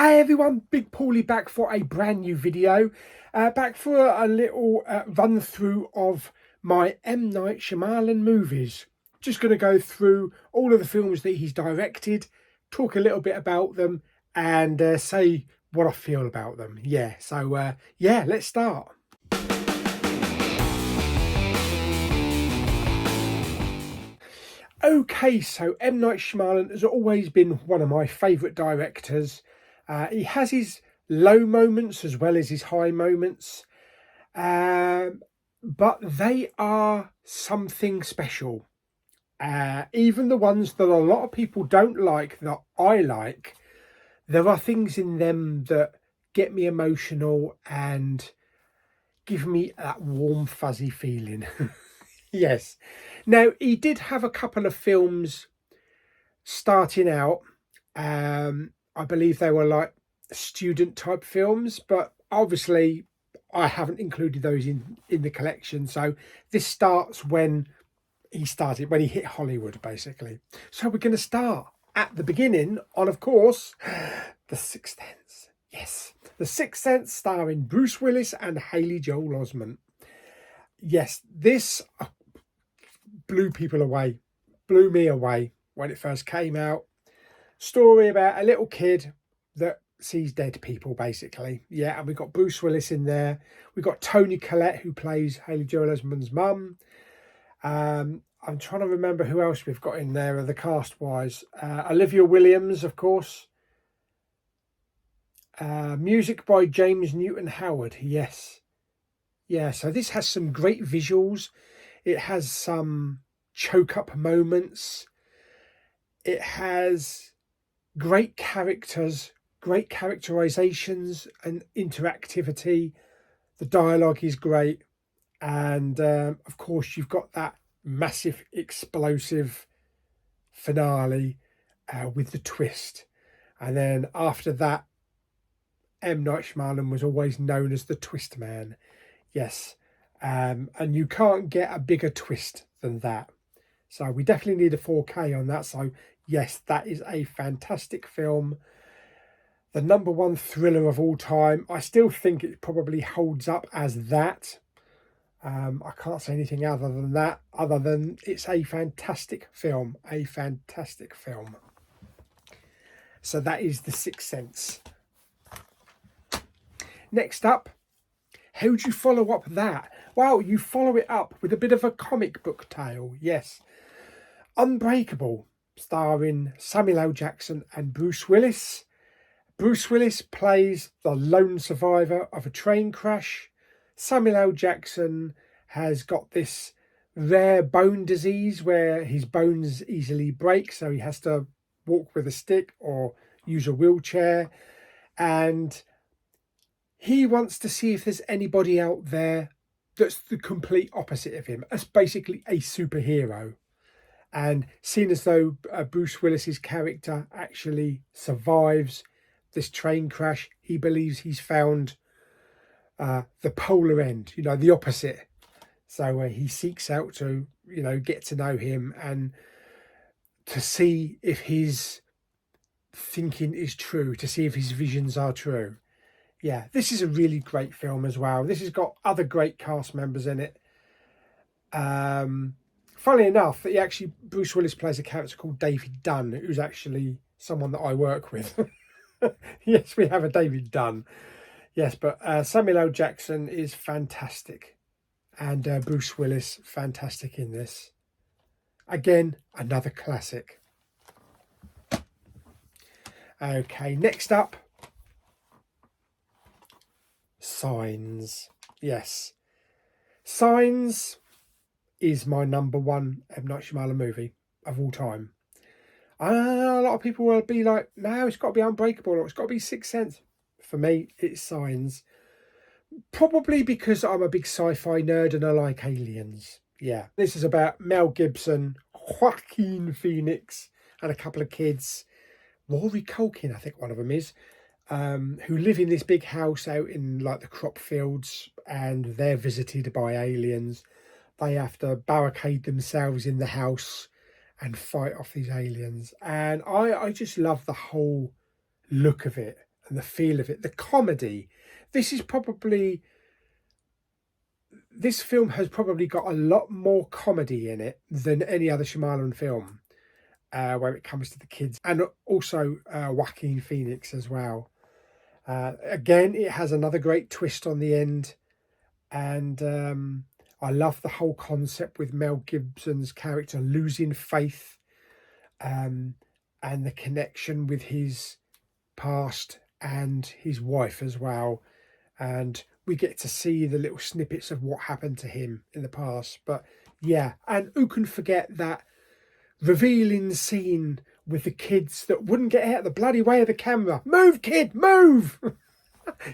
Hey everyone, Big Pauly back for a brand new video. Back for a little run through of my M Night Shyamalan movies. Just going to go through all of the films that he's directed, talk a little bit about them and say what I feel about them. Yeah, so yeah, let's start. Okay, so M Night Shyamalan has always been one of my favourite directors. He has his low moments as well as his high moments, but they are something special. Even the ones that a lot of people don't like, that I like, there are things in them that get me emotional and give me that warm, fuzzy feeling. Yes. Now, he did have a couple of films starting out. I believe they were like student type films, but obviously I haven't included those in the collection. So this starts when he hit Hollywood, basically. So we're going to start at the beginning on, of course, The Sixth Sense. Yes, The Sixth Sense, starring Bruce Willis and Haley Joel Osment. Yes, this blew people away, blew me away when it first came out. Story about a little kid that sees dead people, basically. Yeah, and we've got Bruce Willis in there. We've got Toni Collette, who plays Haley Joel Osment's mum. I'm trying to remember who else we've got in there, the cast-wise. Olivia Williams, of course. Music by James Newton Howard, yes. Yeah, so this has some great visuals. It has some choke-up moments. It has great characters, great characterizations and interactivity. The dialogue is great. And of course, you've got that massive explosive finale with the twist. And then after that, M Night Shyamalan was always known as the Twist Man. Yes. And you can't get a bigger twist than that. So we definitely need a 4K on that. So yes, that is a fantastic film. The #1 thriller of all time. I still think it probably holds up as that. I can't say anything other than that, other than it's a fantastic film. A fantastic film. So that is The Sixth Sense. Next up, how do you follow up that? Well, you follow it up with a bit of a comic book tale, yes. Unbreakable, starring Samuel L. Jackson and Bruce Willis. Bruce Willis plays the lone survivor of a train crash. Samuel L. Jackson has got this rare bone disease where his bones easily break, so he has to walk with a stick or use a wheelchair. And he wants to see if there's anybody out there that's the complete opposite of him, as basically a superhero. And seeing as though Bruce Willis's character actually survives this train crash, he believes he's found the polar end, you know, the opposite. So he seeks out to, you know, get to know him and to see if his thinking is true, to see if his visions are true. Yeah, this is a really great film as well. This has got other great cast members in it. Funnily enough, Bruce Willis plays a character called David Dunn, who's actually someone that I work with. Yes, we have a David Dunn. Yes, but Samuel L. Jackson is fantastic. And Bruce Willis, fantastic in this. Again, another classic. Okay, next up. Signs. Yes. Signs is my #1 M Night Shyamalan movie of all time. A lot of people will be like, no, it's got to be Unbreakable or it's got to be Sixth Sense. For me, it's Signs. Probably because I'm a big sci-fi nerd and I like aliens. Yeah. This is about Mel Gibson, Joaquin Phoenix, and a couple of kids. Rory Culkin, I think one of them is. Who live in this big house out in like the crop fields, and they're visited by aliens. They have to barricade themselves in the house and fight off these aliens. And I just love the whole look of it. and the feel of it, the comedy. This film has probably got a lot more comedy in it than any other Shyamalan film when it comes to the kids, and also Joaquin Phoenix as well. Again, it has another great twist on the end, and I love the whole concept with Mel Gibson's character losing faith, and the connection with his past and his wife as well. And we get to see the little snippets of what happened to him in the past. But yeah, and who can forget that revealing scene with the kids that wouldn't get out of the bloody way of the camera. Move, kid, move!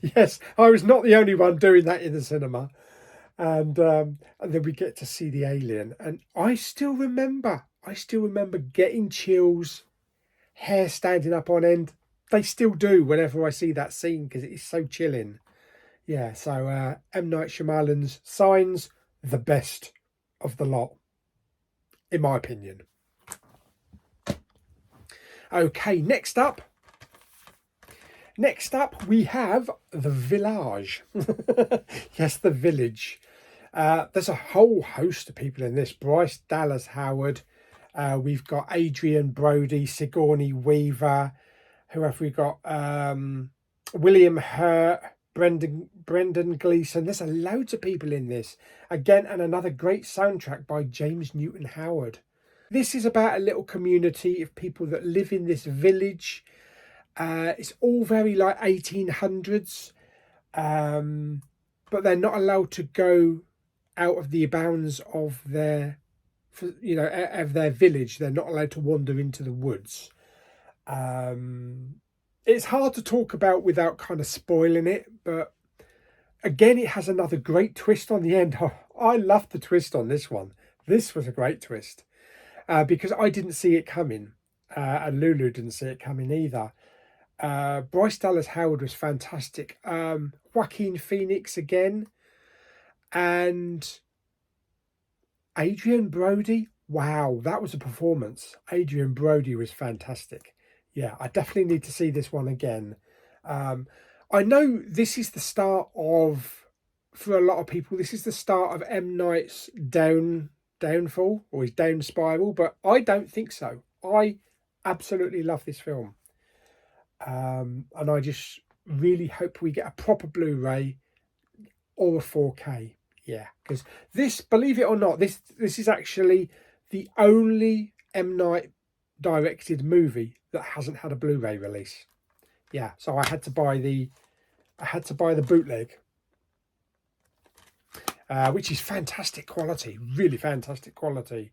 Yes, I was not the only one doing that in the cinema. And then we get to see the alien. And I still remember getting chills, hair standing up on end. They still do whenever I see that scene because it is so chilling. Yeah, so M Night Shyamalan's Signs, the best of the lot, in my opinion. Okay, next up we have The Village. Yes, The Village. There's a whole host of people in this. Bryce Dallas Howard. We've got Adrian Brody, Sigourney Weaver. Who have we got? William Hurt, Brendan Gleeson. There's loads of people in this. Again, and another great soundtrack by James Newton Howard. This is about a little community of people that live in this village. It's all very like 1800s, but they're not allowed to go out of the bounds of their village. They're not allowed to wander into the woods. It's hard to talk about without kind of spoiling it, but again, it has another great twist on the end. Oh, I love the twist on this one. This was a great twist. Because I didn't see it coming, and Lulu didn't see it coming either. Bryce Dallas Howard was fantastic. Joaquin Phoenix again, and Adrian Brody. Wow, that was a performance. Adrian Brody was fantastic. Yeah, I definitely need to see this one again. I know this is the start of, for a lot of people, this is the start of M. Night's downfall or his down spiral, but I don't think so. I absolutely love this film, and I just really hope we get a proper Blu-ray or a 4K. Yeah, because this, believe it or not, this is actually the only M. Night directed movie that hasn't had a Blu-ray release. Yeah, so I had to buy the bootleg. Which is fantastic quality, really fantastic quality.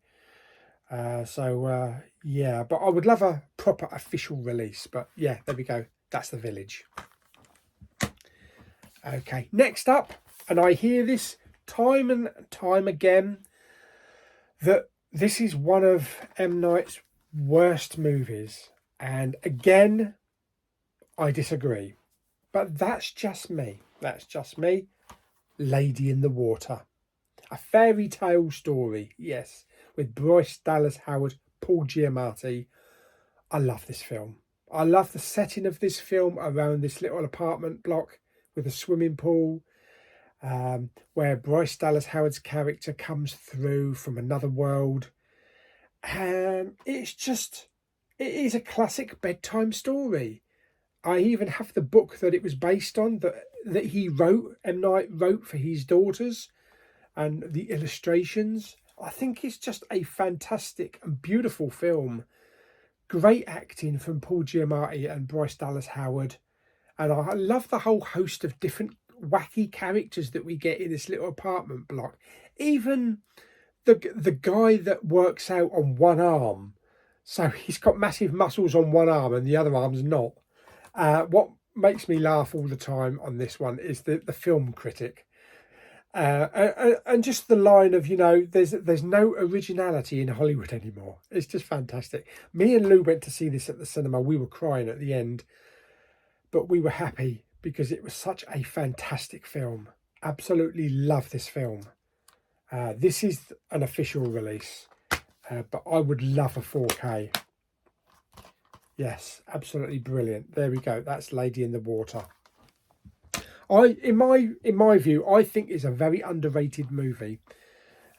Yeah, but I would love a proper official release. But yeah, there we go. That's The Village. Okay, next up, and I hear this time and time again, that this is one of M. Night's worst movies. And again, I disagree. But that's just me. That's just me. Lady in the Water. A fairy tale story, yes, with Bryce Dallas Howard, Paul Giamatti. I love this film. I love the setting of this film around this little apartment block with a swimming pool, where Bryce Dallas Howard's character comes through from another world. It is a classic bedtime story. I even have the book that it was based on, that he wrote, M. Night wrote for his daughters, and the illustrations. I think it's just a fantastic and beautiful film. Great acting from Paul Giamatti and Bryce Dallas Howard. And I love the whole host of different wacky characters that we get in this little apartment block. Even the guy that works out on one arm. So he's got massive muscles on one arm and the other arm's not. What makes me laugh all the time on this one is the film critic. And just the line of, there's no originality in Hollywood anymore. It's just fantastic. Me and Lou went to see this at the cinema. We were crying at the end, but we were happy because it was such a fantastic film. Absolutely love this film. This is an official release, but I would love a 4K. Yes, absolutely brilliant. There we go. That's Lady in the Water. In my view, I think it's a very underrated movie.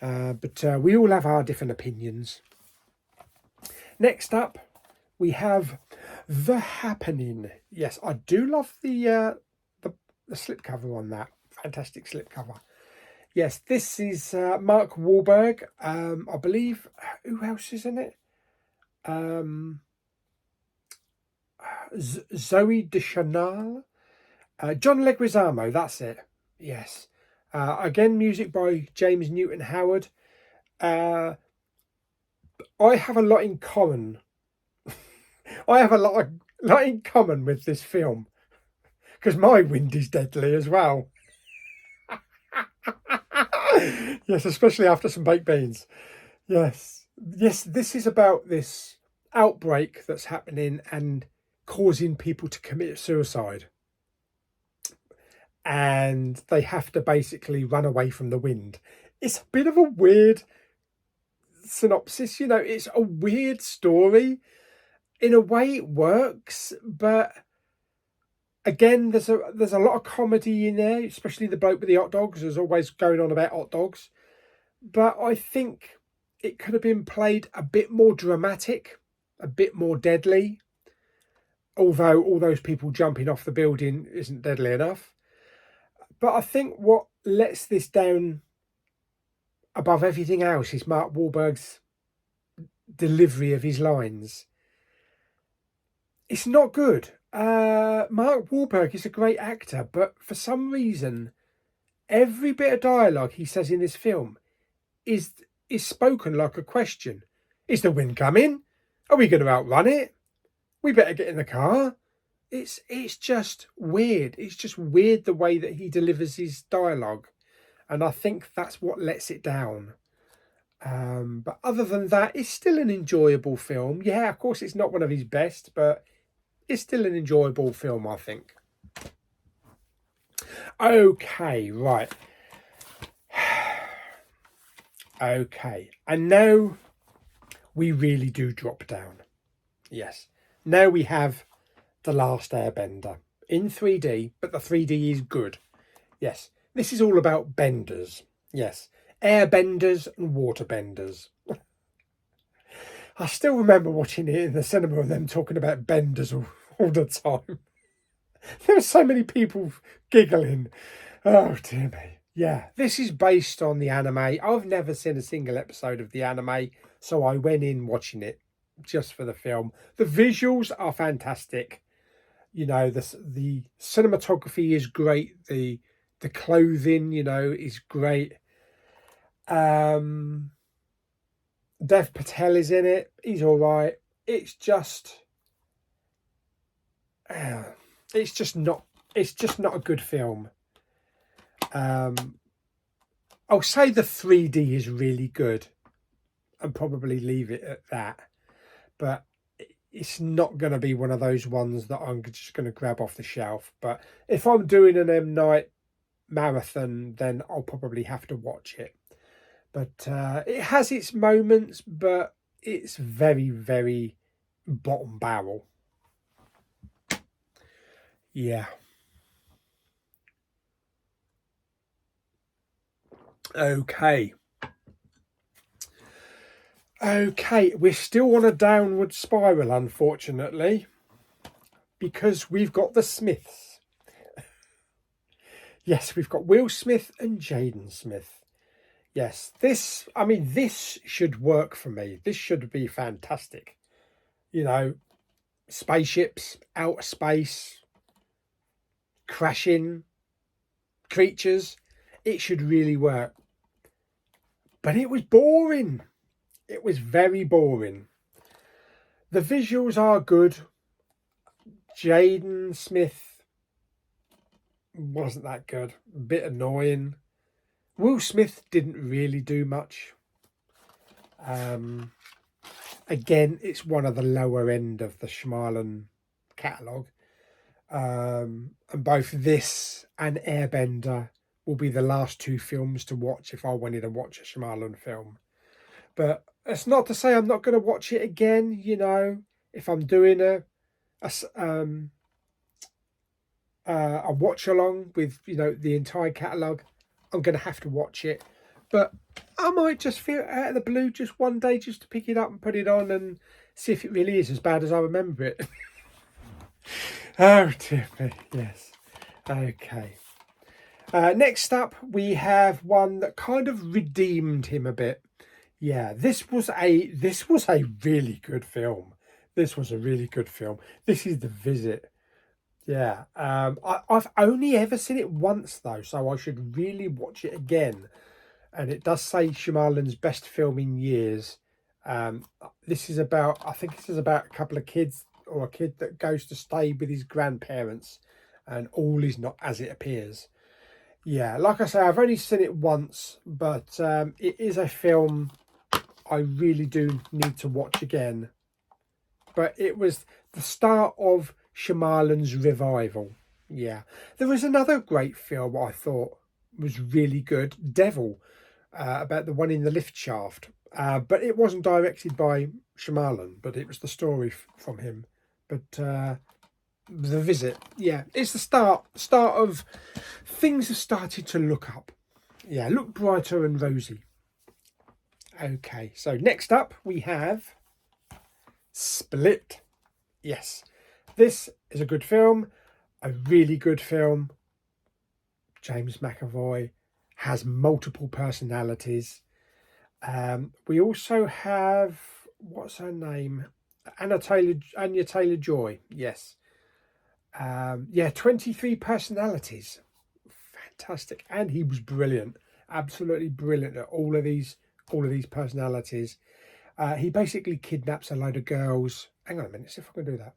But we all have our different opinions. Next up, we have The Happening. Yes, I do love the slipcover on that. Fantastic slipcover. Yes, this is Mark Wahlberg. I believe, who else is in it? Zoe Deschanel. John Leguizamo, that's it. Yes. Again, music by James Newton Howard. I have a lot in common. I have a lot in common with this film because my wind is deadly as well. Yes, especially after some baked beans. Yes, this is about this outbreak that's happening and causing people to commit suicide. And they have to basically run away from the wind. It's a bit of a weird synopsis, it's a weird story. In a way it works, but again, there's a lot of comedy in there, especially the bloke with the hot dogs. There's always going on about hot dogs. But I think it could have been played a bit more dramatic, a bit more deadly. Although all those people jumping off the building isn't deadly enough. But I think what lets this down above everything else is Mark Wahlberg's delivery of his lines. It's not good. Mark Wahlberg is a great actor, but for some reason, every bit of dialogue he says in this film is spoken like a question. Is the wind coming? Are we going to outrun it? We better get in the car. It's just weird. It's just weird the way that he delivers his dialogue. And I think that's what lets it down. But other than that, it's still an enjoyable film. Yeah, of course, it's not one of his best, but it's still an enjoyable film, I think. Okay, right. Okay, and now we really do drop down. Yes, now we have The Last Airbender in 3D, but the 3D is good. Yes, this is all about benders. Yes, airbenders and waterbenders. I still remember watching it in the cinema and them talking about benders all the time. There were so many people giggling. Oh, dear me. Yeah, this is based on the anime. I've never seen a single episode of the anime, so I went in watching it just for the film. The visuals are fantastic. The cinematography is great. The clothing, is great. Dev Patel is in it. He's all right. It's just not a good film. I'll say the 3D is really good and probably leave it at that. But it's not going to be one of those ones that I'm just going to grab off the shelf. But if I'm doing an M Night marathon, then I'll probably have to watch it. But it has its moments, but it's very, very bottom barrel. Yeah. Okay. Okay, we're still on a downward spiral, unfortunately, because we've got the Smiths. Yes, we've got Will Smith and Jaden Smith. Yes, this should work for me. This should be fantastic. Spaceships, outer space, crashing, creatures. It should really work. But it was boring. It was very boring. The visuals are good. Jaden Smith wasn't that good. A bit annoying. Will Smith didn't really do much. Again, it's one of the lower end of the Shyamalan catalogue. And both this and Airbender will be the last two films to watch if I wanted to watch a Shyamalan film. But it's not to say I'm not going to watch it again, if I'm doing a watch along with, you know, the entire catalogue, I'm going to have to watch it. But I might just feel out of the blue just one day just to pick it up and put it on and see if it really is as bad as I remember it. Oh dear me, yes. Okay. Next up, we have one that kind of redeemed him a bit. Yeah, this was a really good film. This was a really good film. This is The Visit. Yeah, I've only ever seen it once though, so I should really watch it again. And it does say Shyamalan's best film in years. This is about, I think this is about a couple of kids, or a kid that goes to stay with his grandparents, and all is not as it appears. Yeah, like I say, I've only seen it once, but it is a film I really do need to watch again. But it was the start of Shyamalan's revival. Yeah. There was another great film I thought was really good, Devil, about the one in the lift shaft. But it wasn't directed by Shyamalan, but it was the story from him. But The Visit, yeah, it's the start of things have started to look up. Yeah, look brighter and rosy. Okay, so next up we have Split. Yes, this is a good film, a really good film. James McAvoy has multiple personalities. We also have, what's her name? Anya Taylor-Joy. Yes. Yeah, 23 personalities. Fantastic. And he was brilliant. Absolutely brilliant at all of these personalities. He basically kidnaps a load of girls. Hang on a minute, see if I can do that.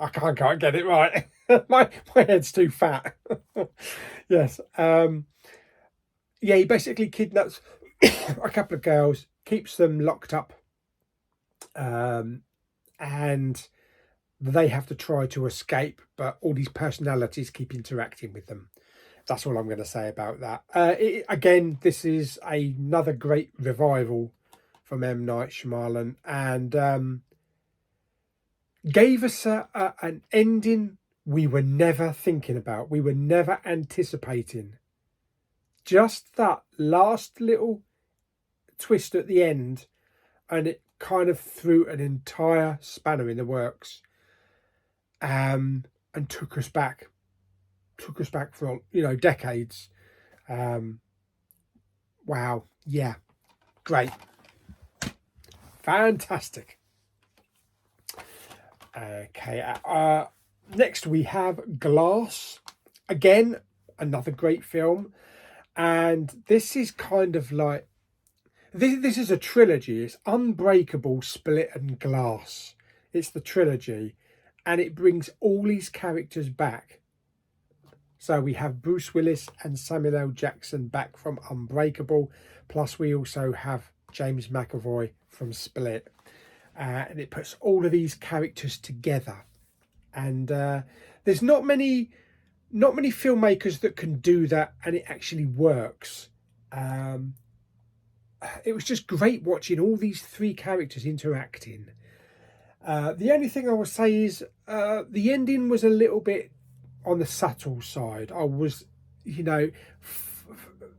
I can't get it right. my head's too fat. Yes. Yeah, he basically kidnaps a couple of girls, keeps them locked up, and they have to try to escape, but all these personalities keep interacting with them. That's all I'm going to say about that. Again, this is another great revival from M Night Shyamalan, and gave us an ending we were never thinking about. We were never anticipating. Just that last little twist at the end, and it kind of threw an entire spanner in the works, and took us back for, you know, decades. Wow, yeah, great, fantastic. Okay, next we have Glass. Again, another great film, and this is kind of like, this is a trilogy. It's Unbreakable, Split and Glass. It's the trilogy, and it brings all these characters back. So we have Bruce Willis and Samuel L. Jackson back from Unbreakable, plus we also have James McAvoy from Split. And it puts all of these characters together. And there's not many filmmakers that can do that, and it actually works. It was just great watching all these three characters interacting. The only thing I would say is the ending was a little bit on the subtle side. I was, you know,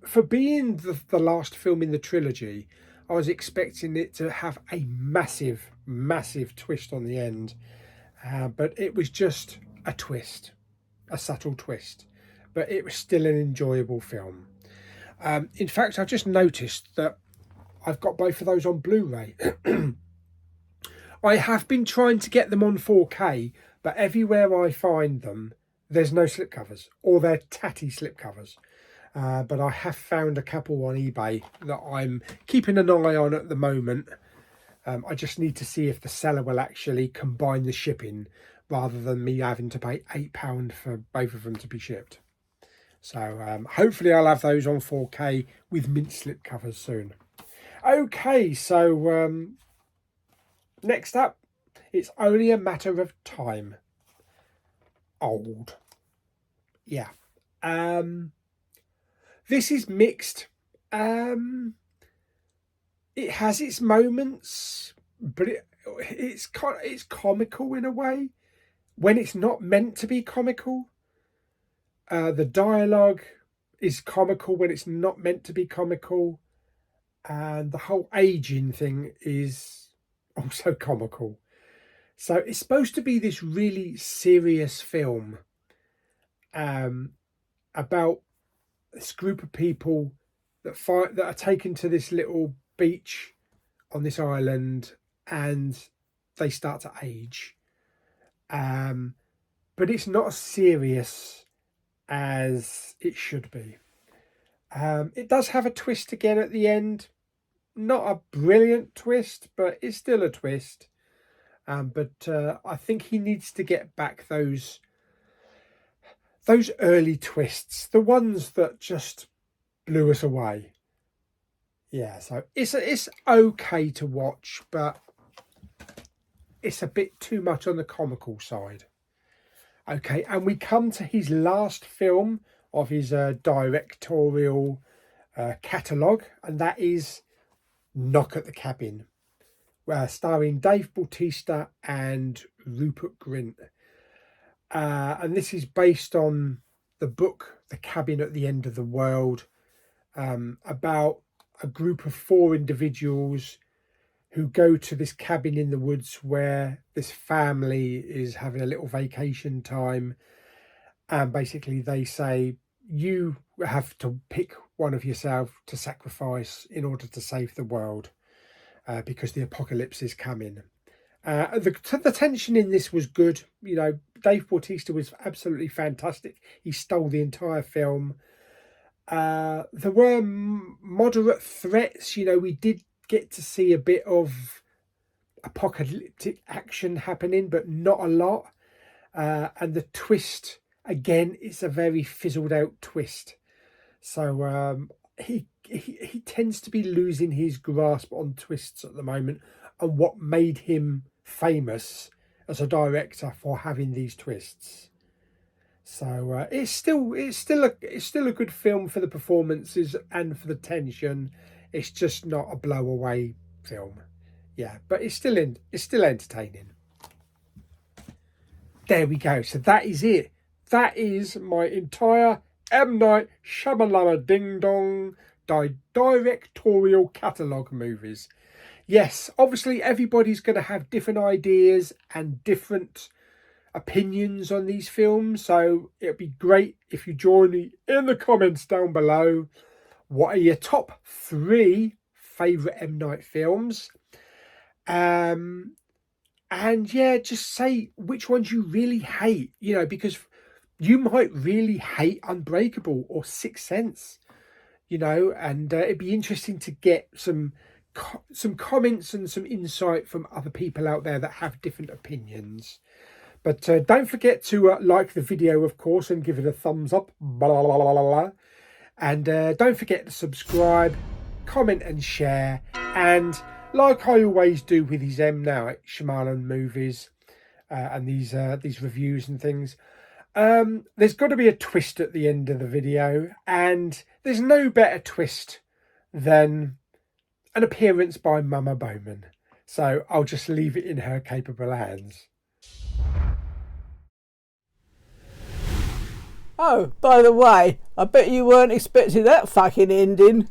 for being the last film in the trilogy, I was expecting it to have a massive twist on the end. But it was just a twist, a subtle twist. But it was still an enjoyable film. In fact, I've just noticed that I've got both of those on Blu-ray. I have been trying to get them on 4K, but everywhere I find them, there's no slipcovers, or they're tatty slipcovers. But I have found a couple on eBay that I'm keeping an eye on at the moment. I just need to see if the seller will actually combine the shipping rather than me having to pay £8 for both of them to be shipped. So hopefully I'll have those on 4K with mint slipcovers soon. Okay, so next up, It's Only a Matter of Time. Old. Yeah. This is mixed. it has its moments, but it's comical in a way when it's not meant to be comical. The dialogue is comical when it's not meant to be comical, and the whole aging thing is also comical. So it's supposed to be this really serious film about this group of people that are taken to this little beach on this island, and they start to age. But it's not as serious as it should be. It does have a twist again at the end. Not a brilliant twist, but it's still a twist. But I think he needs to get back those early twists, the ones that just blew us away. Yeah, so it's okay to watch, but it's a bit too much on the comical side. Okay, and we come to his last film of his directorial catalogue, and that is Knock at the Cabin, starring Dave Bautista and Rupert Grint. And this is based on the book The Cabin at the End of the World, about a group of 4 individuals who go to this cabin in the woods where this family is having a little vacation time. And basically they say, you have to pick one of yourself to sacrifice in order to save the world, because the apocalypse is coming. The tension in this was good. You know, Dave Bautista was absolutely fantastic. He stole the entire film. There were moderate threats. You know, we did get to see a bit of apocalyptic action happening, but not a lot. And the twist, again, it's a very fizzled out twist. So he tends to be losing his grasp on twists at the moment, and what made him famous as a director for having these twists. So it's still a good film for the performances and for the tension. It's just not a blow away film. Yeah, but it's still entertaining. There we go. So that is it. That is my entire M Night Shyamalan Ding Dong directorial catalogue movies. Yes, obviously everybody's going to have different ideas and different opinions on these films, so it'd be great if you join me in the comments down below. What are your top 3 favourite M Night films? And yeah, just say which ones you really hate, you know, because you might really hate Unbreakable or Sixth Sense, you know, and it'd be interesting to get some comments and some insight from other people out there that have different opinions. But don't forget to like the video, of course, and give it a thumbs up. Blah, blah, blah, blah. And don't forget to subscribe, comment and share. And like I always do with these M Night Shyamalan movies and these reviews and things, there's got to be a twist at the end of the video. And there's no better twist than an appearance by Mama Bowman. So I'll just leave it in her capable hands. Oh, by the way, I bet you weren't expecting that fucking ending.